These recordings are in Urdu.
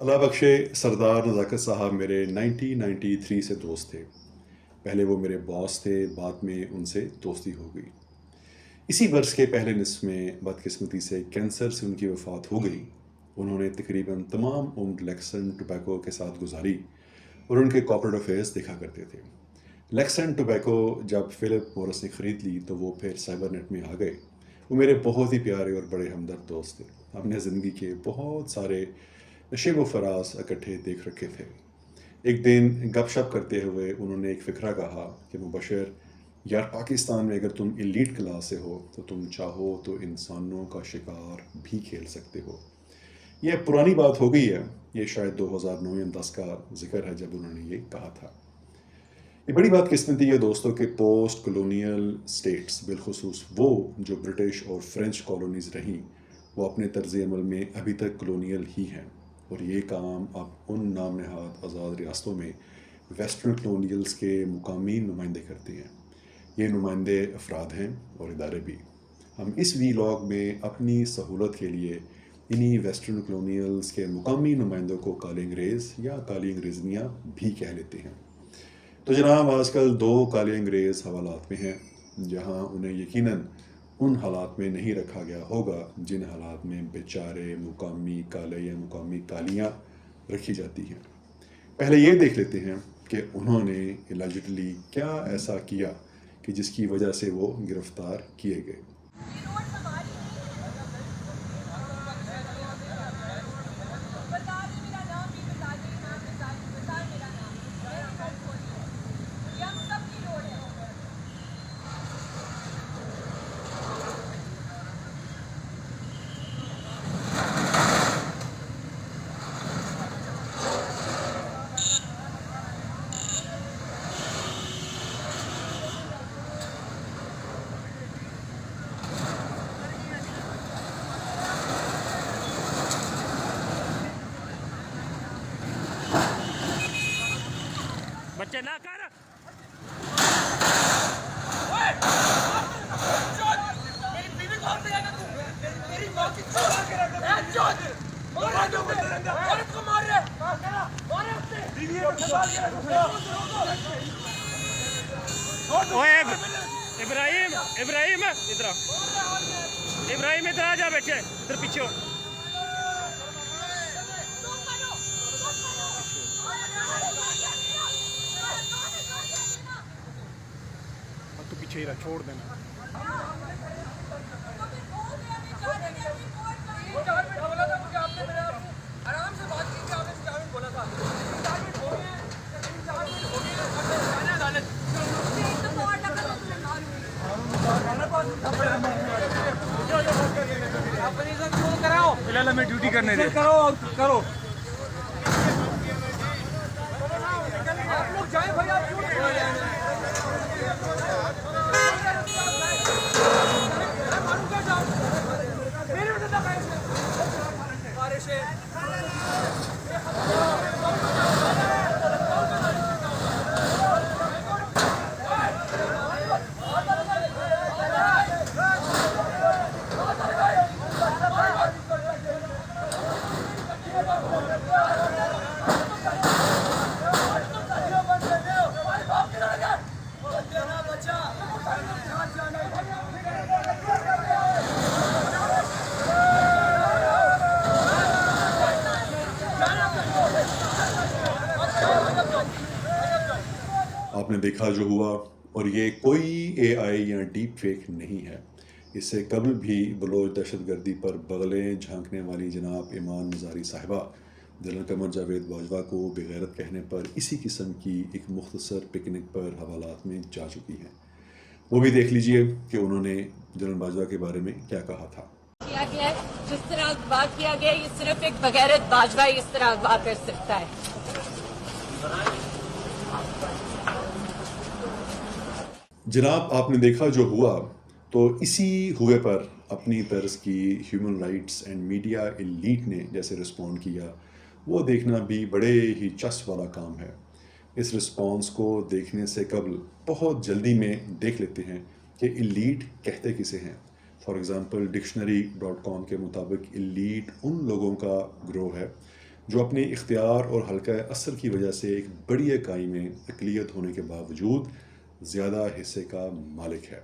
اللہ بخشے سردار نزاکت صاحب میرے 1993 سے دوست تھے۔ پہلے وہ میرے باس تھے، بعد میں ان سے دوستی ہو گئی۔ اسی برس کے پہلے نصف میں بدقسمتی سے کینسر سے ان کی وفات ہو گئی۔ انہوں نے تقریباً تمام عمر لیکسن ٹوبیکو کے ساتھ گزاری اور ان کے کارپوریٹ افیئرز دیکھا کرتے تھے۔ لیکسن ٹوبیکو جب فلپ مورس نے خرید لی تو وہ پھر سائبر نیٹ میں آ گئے۔ وہ میرے بہت ہی پیارے اور بڑے ہمدرد دوست تھے۔ ہم نے زندگی کے بہت سارے نشیب و فراز اکٹھے دیکھ رکھے تھے۔ ایک دن گپ شپ کرتے ہوئے انہوں نے ایک فکرہ کہا کہ مبشر یار، پاکستان میں اگر تم ایلیٹ کلاس سے ہو تو تم چاہو تو انسانوں کا شکار بھی کھیل سکتے ہو۔ یہ پرانی بات ہو گئی ہے، یہ شاید 2009 یا 10 کا ذکر ہے جب انہوں نے یہ کہا تھا۔ یہ بڑی بات قسمتی ہے دوستوں کہ پوسٹ کلونیل سٹیٹس، بالخصوص وہ جو برٹش اور فرینچ کالونیز رہیں، وہ اپنے طرز عمل میں ابھی تک کلونیل ہی ہیں، اور یہ کام اب ان نام نہاد آزاد ریاستوں میں ویسٹرن کلونیلز کے مقامی نمائندے کرتے ہیں۔ یہ نمائندے افراد ہیں اور ادارے بھی۔ ہم اس وی لاگ میں اپنی سہولت کے لیے انہی ویسٹرن کلونیلز کے مقامی نمائندوں کو کالے انگریز یا کالی انگریزنیاں بھی کہہ لیتے ہیں۔ تو جناب، آج کل 2 کالے انگریز حوالات میں ہیں، جہاں انہیں یقیناً ان حالات میں نہیں رکھا گیا ہوگا جن حالات میں بیچارے مقامی کالے یا مقامی کالیاں رکھی جاتی ہیں۔ پہلے یہ دیکھ لیتے ہیں کہ انہوں نے الائجٹلی کیا ایسا کیا کہ جس کی وجہ سے وہ گرفتار کیے گئے۔ بچے نہ کر ابراہیم ابراہیم ادھر ابراہیم ادھر آ جا بیٹھے ادھر پیچھے ہو۔ تو پیچھے ہی رہا، چھوڑ دینا۔ آرام سے بات کی، آپ نے 4 منٹ بولا تھا۔ 4 منٹ ہو گئے ہیں، 4 منٹ ہو گئے ہیں، عدالت کراؤ، فی الحال ہمیں ڈیوٹی کرنے دیں، کرو اور کرو۔ آپ لوگ جائیں بھائی، آپ کیوں بارش ہے۔ آپ نے دیکھا جو ہوا، اور یہ کوئی اے آئی یا ڈیپ فیک نہیں ہے۔ اس سے قبل بھی بلوچ دہشت گردی پر بغلیں جھانکنے والی جناب ایمان مزاری صاحبہ جنرل قمر جاوید باجوہ کو بغیرت کہنے پر اسی قسم کی ایک مختصر پکنک پر حوالات میں جا چکی ہیں۔ وہ بھی دیکھ لیجئے کہ انہوں نے جنرل باجوہ کے بارے میں کیا کہا تھا۔ کیا گیا ہے، جس طرح بات کیا گیا، یہ صرف ایک بغیرت باجوہ اس طرح بات کر سکتا ہے۔ جناب، آپ نے دیکھا جو ہوا، تو اسی ہوئے پر اپنی طرز کی human rights and media elite نے جیسے رسپونڈ کیا، وہ دیکھنا بھی بڑے ہی چس والا کام ہے۔ اس رسپانس کو دیکھنے سے قبل بہت جلدی میں دیکھ لیتے ہیں کہ ایلیٹ کہتے کسے ہیں۔ فار ایگزامپل dictionary.com کے مطابق ایلیٹ ان لوگوں کا گروہ ہے جو اپنے اختیار اور حلقہ اثر کی وجہ سے ایک بڑی اکائی میں اقلیت ہونے کے باوجود زیادہ حصے کا مالک ہے۔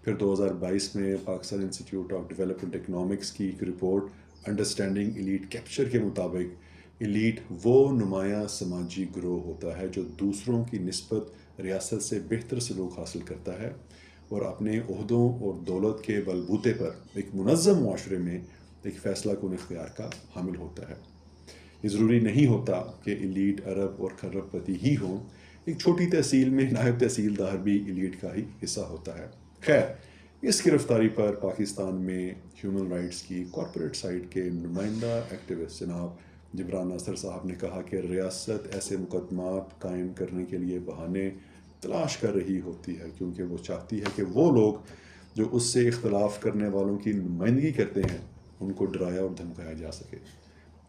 پھر 2022 میں Pakistan institute of development economics کی ایک رپورٹ انڈرسٹینڈنگ ایلیٹ کیپچر کے مطابق ایلیٹ وہ نمایاں سماجی گروہ ہوتا ہے جو دوسروں کی نسبت ریاست سے بہتر سلوک حاصل کرتا ہے اور اپنے عہدوں اور دولت کے بلبوتے پر ایک منظم معاشرے میں ایک فیصلہ کن اختیار کا حامل ہوتا ہے۔ یہ ضروری نہیں ہوتا کہ ایلیٹ ارب اور کھرب پتی ہی ہوں، ایک چھوٹی تحصیل میں نائب تحصیلدار بھی ایلیٹ کا ہی حصہ ہوتا ہے۔ خیر، اس گرفتاری پر پاکستان میں ہیومن رائٹس کی کارپوریٹ سائٹ کے نمائندہ ایکٹیوسٹ جناب جبران ناصر صاحب نے کہا کہ ریاست ایسے مقدمات قائم کرنے کے لیے بہانے تلاش کر رہی ہوتی ہے کیونکہ وہ چاہتی ہے کہ وہ لوگ جو اس سے اختلاف کرنے والوں کی نمائندگی کرتے ہیں ان کو ڈرایا اور دھمکایا جا سکے۔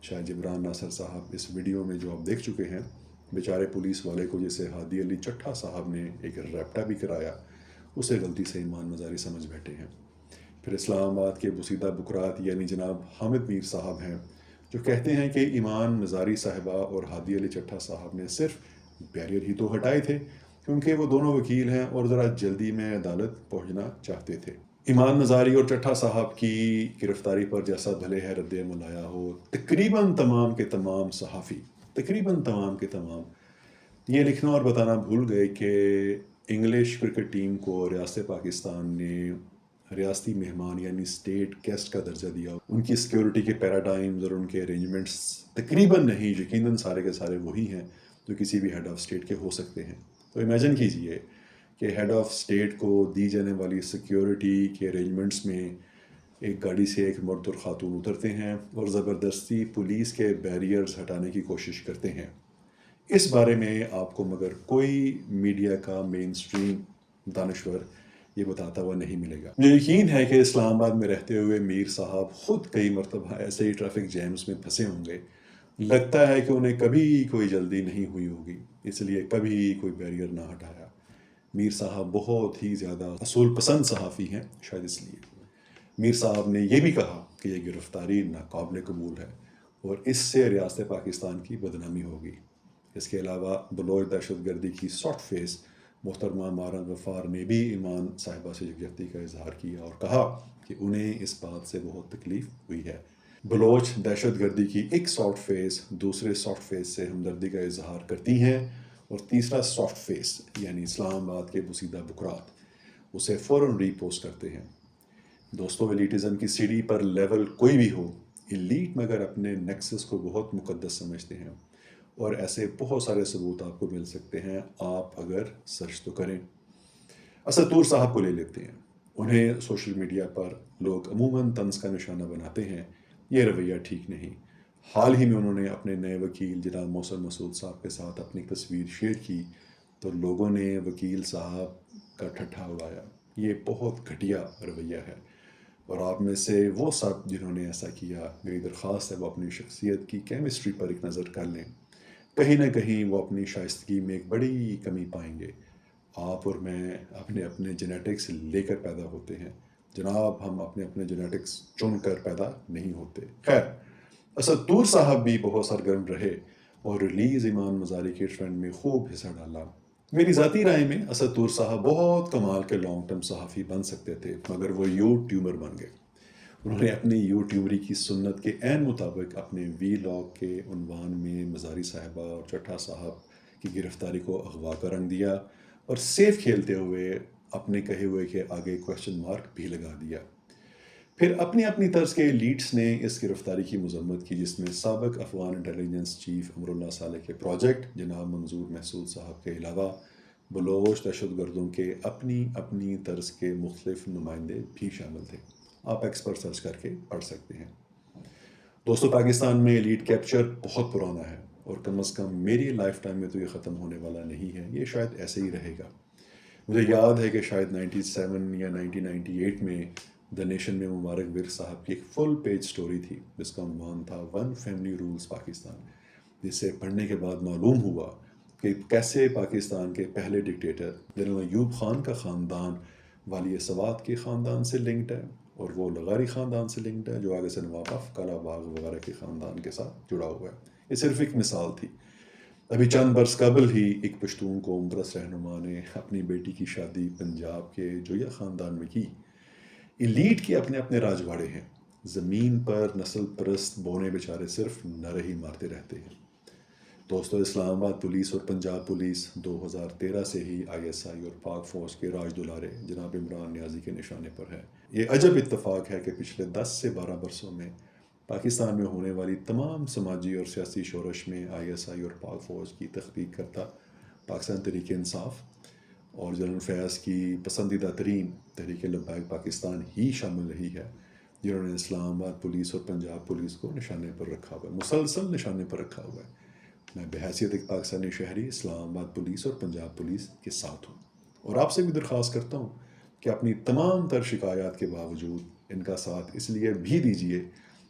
شاید جبران ناصر صاحب اس ویڈیو میں جو آپ دیکھ چکے ہیں، بیچارے پولیس والے کو جسے ہادی علی چٹھا صاحب نے ایک ریپٹا بھی کرایا، اسے غلطی سے ایمان مزاری سمجھ بیٹھے ہیں۔ پھر اسلام آباد کے بوسیدہ بکرات یعنی جناب حامد میر صاحب ہیں جو کہتے ہیں کہ ایمان مزاری صاحبہ اور ہادی علی چٹھا صاحب نے صرف بیریئر ہی تو ہٹائے تھے کیونکہ وہ دونوں وکیل ہیں اور ذرا جلدی میں عدالت پہنچنا چاہتے تھے۔ ایمان مزاری اور چٹھا صاحب کی گرفتاری پر جیسا بھلے ہے رد عمل آیا ہو، تقریباً تمام کے تمام صحافی یہ لکھنا اور بتانا بھول گئے کہ انگلش کرکٹ ٹیم کو ریاست پاکستان نے ریاستی مہمان یعنی اسٹیٹ گیسٹ کا درجہ دیا۔ ان کی سیکیورٹی کے پیراڈائمز اور ان کے ارینجمنٹس تقریباً نہیں، یقیناً سارے کے سارے وہی ہیں جو کسی بھی ہیڈ آف اسٹیٹ کے ہو سکتے ہیں۔ تو امیجن کیجئے کہ ہیڈ آف اسٹیٹ کو دی جانے والی سیکیورٹی کے ارینجمنٹس میں ایک گاڑی سے ایک مرد اور خاتون اترتے ہیں اور زبردستی پولیس کے بیریئرز ہٹانے کی کوشش کرتے ہیں۔ اس بارے میں آپ کو مگر کوئی میڈیا کا مین اسٹریم دانشور یہ بتاتا ہوا نہیں ملے گا۔ مجھے یقین ہے کہ اسلام آباد میں رہتے ہوئے میر صاحب خود کئی مرتبہ ایسے ہی ٹریفک جیمز میں پھنسے ہوں گے۔ لگتا ہے کہ انہیں کبھی کوئی جلدی نہیں ہوئی ہوگی، اس لیے کبھی کوئی بیریئر نہ ہٹایا۔ میر صاحب بہت ہی زیادہ اصول پسند صحافی ہیں، شاید اس لیے۔ میر صاحب نے یہ بھی کہا کہ یہ گرفتاری ناقابل قبول ہے اور اس سے ریاست پاکستان کی بدنامی ہوگی۔ اس کے علاوہ بلوچ دہشت گردی کی سافٹ فیس محترمہ مارا غفار نے بھی ایمان صاحبہ سے یکجہتی کا اظہار کیا اور کہا کہ انہیں اس بات سے بہت تکلیف ہوئی ہے۔ بلوچ دہشت گردی کی ایک سافٹ فیس دوسرے سافٹ فیس سے ہمدردی کا اظہار کرتی ہیں اور تیسرا سافٹ فیس یعنی اسلام آباد کے بوسیدہ بکرات اسے فوراً ری پوسٹ کرتے ہیں۔ دوستوں، ایلیٹزم کی سیڑھی پر لیول کوئی بھی ہو، ایلیٹ مگر اپنے نیکسس کو بہت مقدس سمجھتے ہیں اور ایسے بہت سارے ثبوت آپ کو مل سکتے ہیں آپ اگر سرچ تو کریں۔ اسد طور صاحب کو لے لیتے ہیں، انہیں سوشل میڈیا پر لوگ عموماً طنز کا نشانہ بناتے ہیں۔ یہ رویہ ٹھیک نہیں۔ حال ہی میں انہوں نے اپنے نئے وکیل جناب محسن مسعود صاحب کے ساتھ اپنی تصویر شیئر کی تو لوگوں نے وکیل صاحب کا ٹھٹھا اڑایا۔ یہ بہت گھٹیا رویہ ہے اور آپ میں سے وہ سب جنہوں نے ایسا کیا، میری درخواست ہے وہ اپنی شخصیت کی کیمسٹری پر ایک نظر کر لیں۔ کہیں نہ کہیں وہ اپنی شائستگی میں ایک بڑی کمی پائیں گے۔ آپ اور میں اپنے جینیٹکس لے کر پیدا ہوتے ہیں جناب، ہم اپنے جینیٹکس چن کر پیدا نہیں ہوتے۔ خیر، اسد طور صاحب بھی بہت سرگرم رہے اور ریلیز ایمان مزاری کے ٹرینڈ میں خوب حصہ ڈالا۔ میری ذاتی رائے میں اسد طور صاحب بہت کمال کے لانگ ٹرم صحافی بن سکتے تھے مگر وہ یوٹیوبر بن گئے۔ انہوں نے اپنی یوٹیوبری کی سنت کے عین مطابق اپنے وی لاگ کے عنوان میں مزاری صاحبہ اور چٹھا صاحب کی گرفتاری کو اغوا کا رنگ دیا اور سیف کھیلتے ہوئے اپنے کہے ہوئے کے آگے کویسچن مارک بھی لگا دیا۔ پھر اپنی طرز کے لیڈز نے اس گرفتاری کی مذمت کی جس میں سابق افغان انٹیلیجنس چیف امراللہ صالح کے پروجیکٹ جناب منظور محسود صاحب کے علاوہ بلوچ دہشت گردوں کے اپنی طرز کے مختلف نمائندے بھی شامل تھے۔ آپ ایکس پر سرچ کر کے پڑھ سکتے ہیں۔ دوستو، پاکستان میں ایلیٹ کیپچر بہت پرانا ہے اور کم از کم میری لائف ٹائم میں تو یہ ختم ہونے والا نہیں ہے، یہ شاید ایسے ہی رہے گا۔ مجھے یاد ہے کہ شاید 97 یا 1998 میں دا نیشن میں مبارک ورک صاحب کی ایک فل پیج سٹوری تھی جس کا عنوان تھا ون فیملی رولز پاکستان، جسے پڑھنے کے بعد معلوم ہوا کہ کیسے پاکستان کے پہلے ڈکٹیٹر جنرل ایوب خان کا خاندان والی سوات کے خاندان سے لنکڈ ہے اور وہ لغاری خاندان سے لنکڈ ہے جو آگے سے نواب کالا باغ وغیرہ کے خاندان کے ساتھ جڑا ہوا ہے۔ یہ صرف ایک مثال تھی. ابھی چند برس قبل ہی ایک پشتون قوم پرست رہنما نے اپنی بیٹی کی شادی پنجاب کے جویا خاندان میں کی. ایلیٹ کے اپنے اپنے راجواڑے ہیں. زمین پر نسل پرست بونے بیچارے صرف نعرے ہی مارتے رہتے ہیں. دوستو، اسلام آباد پولیس اور پنجاب پولیس 2013 سے ہی ISI اور پاک فوج کے راج دلارے جناب عمران نیازی کے نشانے پر ہے. یہ عجب اتفاق ہے کہ پچھلے 10 سے 12 برسوں میں پاکستان میں ہونے والی تمام سماجی اور سیاسی شورش میں ISI اور پاک فوج کی تحقیق کرتا پاکستان تحریک انصاف اور جنرل فیاض کی پسندیدہ ترین تحریک لبیک پاکستان ہی شامل رہی ہے، جنہوں نے اسلام آباد پولیس اور پنجاب پولیس کو نشانے پر رکھا ہوا ہے، مسلسل نشانے پر رکھا ہوا ہے. میں بحیثیت ایک پاکستانی شہری اسلام آباد پولیس اور پنجاب پولیس کے ساتھ ہوں، اور آپ سے بھی درخواست کرتا ہوں کہ اپنی تمام تر شکایات کے باوجود ان کا ساتھ اس لیے بھی دیجیے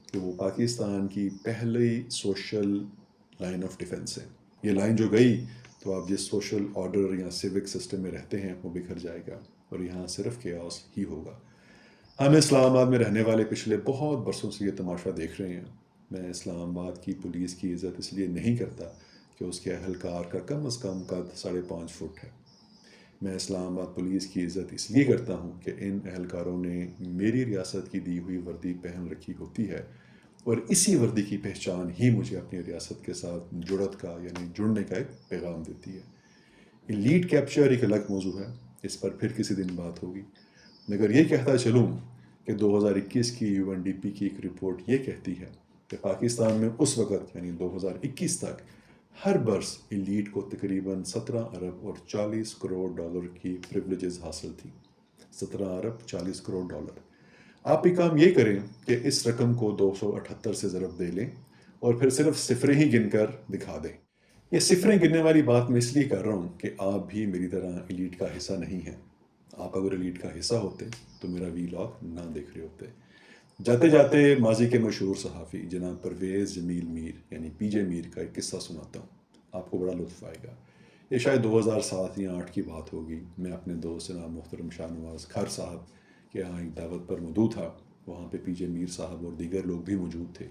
کہ وہ پاکستان کی پہلی سوشل لائن آف ڈیفنس ہے. یہ لائن جو گئی تو آپ جس سوشل آرڈر یا سیوک سسٹم میں رہتے ہیں وہ بکھر جائے گا اور یہاں صرف کیاس ہی ہوگا. ہم اسلام آباد میں رہنے والے پچھلے بہت برسوں سے یہ تماشا دیکھ رہے ہیں. میں اسلام آباد کی پولیس کی عزت اس لیے نہیں کرتا کہ اس کے اہلکار کا کم از کم قد 5.5 فٹ ہے. میں اسلام آباد پولیس کی عزت اس لیے کرتا ہوں کہ ان اہلکاروں نے میری ریاست کی دی ہوئی وردی پہن رکھی ہوتی ہے، اور اسی وردی کی پہچان ہی مجھے اپنی ریاست کے ساتھ جڑت کا یعنی جڑنے کا ایک پیغام دیتی ہے. ایلیٹ کیپچر ایک الگ موضوع ہے، اس پر پھر کسی دن بات ہوگی. مگر یہ کہتا چلوں کہ 2021 کی UNDP کی ایک رپورٹ یہ کہتی ہے کہ پاکستان میں اس وقت یعنی 2021 تک ہر برس ایلیٹ کو تقریباً 17 ارب اور 40 کروڑ ڈالر کی پریولیجز حاصل تھی. 17 ارب 40 کروڑ ڈالر. آپ بھی کام یہ کریں کہ اس رقم کو 278 سے ضرب دے لیں اور پھر صرف صفریں ہی گن کر دکھا دیں. یہ صفریں گننے والی بات میں اس لیے کر رہا ہوں کہ آپ بھی میری طرح ایلیٹ کا حصہ نہیں ہیں. آپ اگر ایلیٹ کا حصہ ہوتے تو میرا ویلاگ نہ دیکھ رہے ہوتے. جاتے جاتے ماضی کے مشہور صحافی جناب پرویز جمیل میر یعنی PJ میر کا ایک قصہ سناتا ہوں، آپ کو بڑا لطف آئے گا. یہ شاید 2007 یا 2008 کی بات ہوگی. میں اپنے دوست جناب محترم شاہ نواز کھر صاحب کے یہاں ایک دعوت پر مدعو تھا. وہاں پہ PJ میر صاحب اور دیگر لوگ بھی موجود تھے.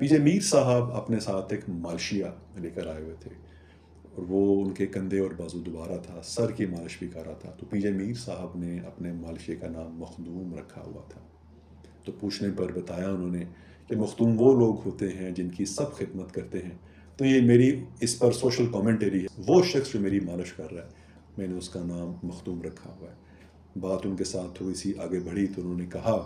PJ میر صاحب اپنے ساتھ ایک مالشیا لے کر آئے ہوئے تھے، اور وہ ان کے کندھے اور بازو دوبارہ تھا، سر کی مالش بھی کر رہا تھا. تو PJ میر صاحب نے اپنے مالشے کا نام مخدوم رکھا ہوا تھا. تو پوچھنے پر بتایا انہوں نے کہ مخدوم وہ لوگ ہوتے ہیں جن کی سب خدمت کرتے ہیں. تو یہ میری اس پر سوشل کامنٹری ہے. وہ شخص جو میری مالش کر رہا ہے میں نے اس کا نام مخدوم رکھا ہوا ہے. بات ان کے ساتھ تھوڑی سی آگے بڑھی تو انہوں نے کہا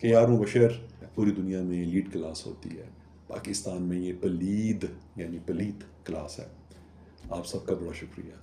کہ یاروں بشر پوری دنیا میں ایلیٹ کلاس ہوتی ہے، پاکستان میں یہ پلید یعنی پلیت کلاس ہے. آپ سب کا بڑا شکریہ.